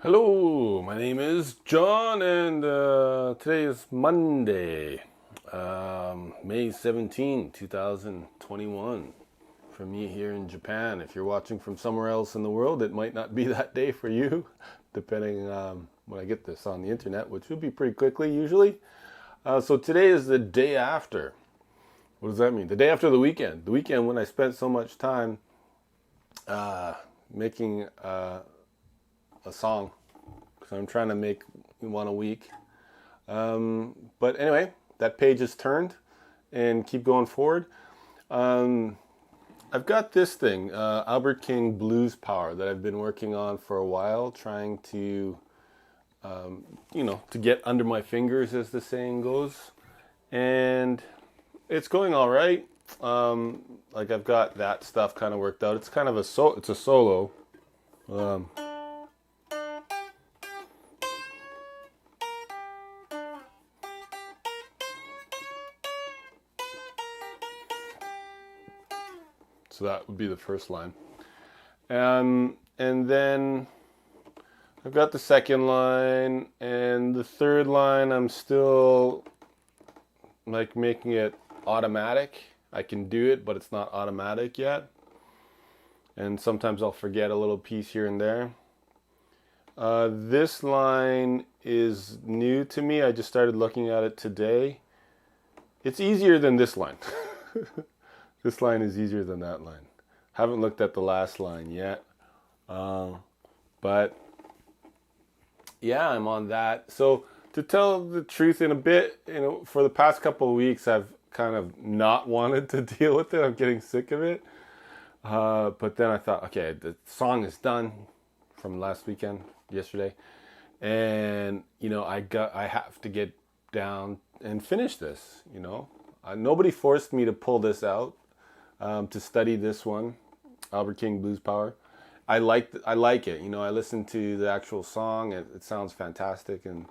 Hello, my name is John, and today is Monday, May 17, 2021. For me here in Japan. If you're watching from somewhere else in the world, it might not be that day for you, depending when I get this on the internet, which will be pretty quickly usually. So today is the day after. What does that mean? The day after the weekend. The weekend when I spent so much time making a song, because I'm trying to make one a week. But anyway, that page is turned and keep going forward. I've got this thing, Albert King Blues Power, that I've been working on for a while, trying to, to get under my fingers, as the saying goes. And it's going all right. Like I've got that stuff kind of worked out. It's kind of it's a solo. So that would be the first line. And then I've got the second line, and the third line I'm still like making it automatic. I can do it, but it's not automatic yet. And sometimes I'll forget a little piece here and there. This line is new to me. I just started looking at it today. It's easier than this line. This line is easier than that line. Haven't looked at the last line yet. But yeah, I'm on that. So to tell the truth, in a bit, for the past couple of weeks, I've kind of not wanted to deal with it. I'm getting sick of it. But then I thought, okay, the song is done from last weekend, yesterday. And, I have to get down and finish this, Nobody forced me to pull this out. To study this one, Albert King Blues Power. I like it. I listened to the actual song. It sounds fantastic, and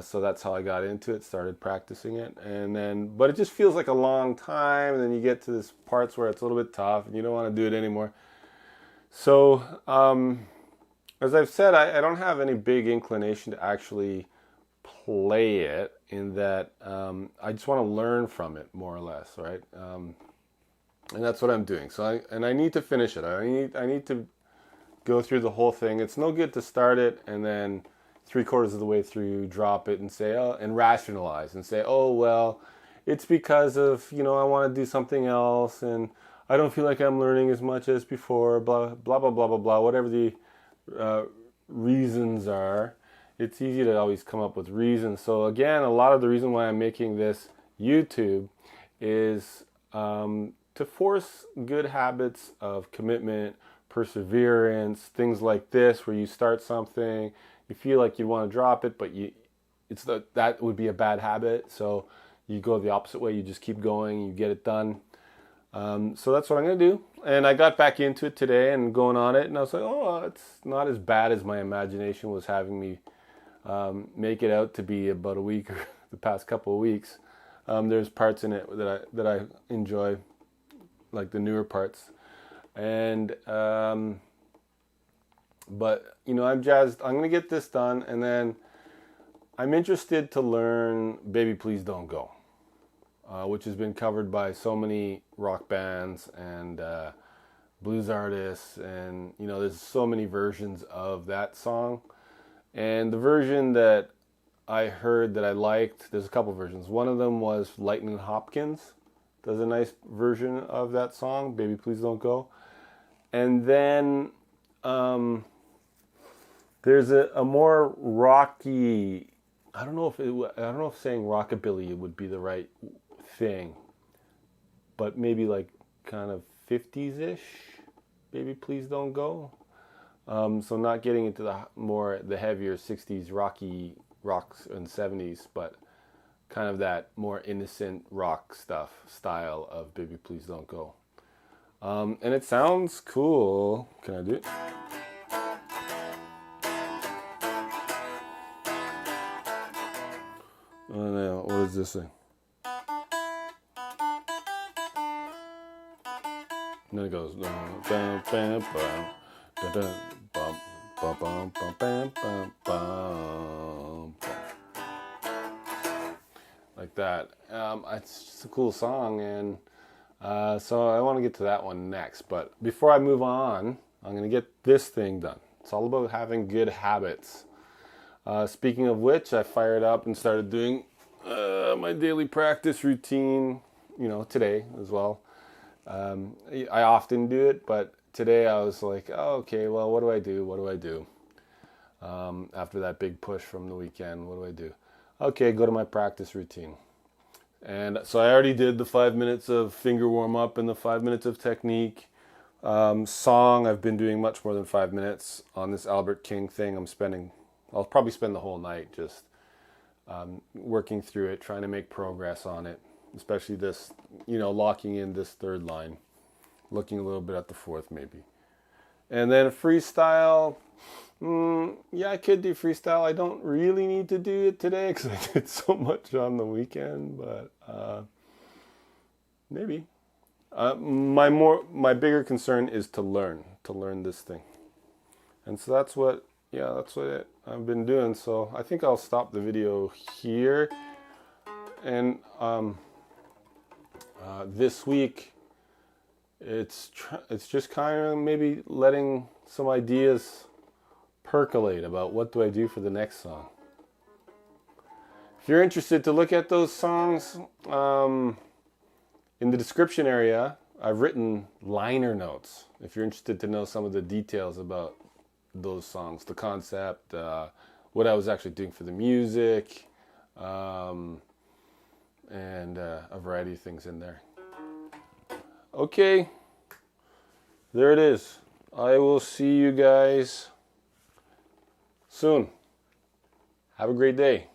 so that's how I got into it. Started practicing it, but it just feels like a long time. And then you get to this parts where it's a little bit tough, and you don't want to do it anymore. So, as I've said, I don't have any big inclination to actually play it. In that, I just want to learn from it more or less, right? And that's what I'm doing. So I need to finish it. I need to go through the whole thing. It's no good to start it and then 3/4 of the way through drop it and say, and rationalize and say, oh well, it's because of I want to do something else and I don't feel like I'm learning as much as before. Blah blah blah blah blah blah. Whatever the reasons are, it's easy to always come up with reasons. So again, a lot of the reason why I'm making this YouTube is to force good habits of commitment, perseverance, things like this, where you start something, you feel like you want to drop it, but that would be a bad habit. So you go the opposite way. You just keep going. You get it done. So that's what I'm going to do. And I got back into it today and going on it, and I was like, oh, it's not as bad as my imagination was having me make it out to be about a week or the past couple of weeks. There's parts in it that I enjoy, like the newer parts, and but I'm jazzed. I'm gonna get this done, and then I'm interested to learn "Baby Please Don't Go," which has been covered by so many rock bands and blues artists, and there's so many versions of that song. And the version that I heard that I liked, there's a couple versions. One of them was Lightning Hopkins does a nice version of that song, "Baby Please Don't Go." And then there's a more rocky, I don't know if saying rockabilly would be the right thing, but maybe like kind of 50s-ish, "Baby Please Don't Go." So not getting into the heavier 60s rocks and 70s, but kind of that more innocent rock style of "Baby Please Don't Go." And it sounds cool. Can I do it? Oh no, what is this thing? And then it goes. Bum, bum, bum, bum, bum, bum, bum. Like that. It's just a cool song, and so I want to get to that one next. But before I move on, I'm going to get this thing done. It's all about having good habits. Speaking of which, I fired up and started doing my daily practice routine, today as well. I often do it, but today I was like, oh, okay, well, what do I do? After that big push from the weekend, what do I do? Okay, go to my practice routine. And so I already did the 5 minutes of finger warm up and the 5 minutes of technique. Song, I've been doing much more than 5 minutes on this Albert King thing. I'll probably spend the whole night just working through it, trying to make progress on it, especially this, locking in this third line, looking a little bit at the fourth maybe. And then freestyle, yeah, I could do freestyle. I don't really need to do it today because I did so much on the weekend, but maybe. My bigger concern is to learn this thing. And so that's what I've been doing. So I think I'll stop the video here. And this week, it's just kind of maybe letting some ideas percolate about what do I do for the next song. If you're interested to look at those songs, in the description area, I've written liner notes. If you're interested to know some of the details about those songs, the concept, what I was actually doing for the music, and a variety of things in there. Okay, there it is. I will see you guys soon. Have a great day.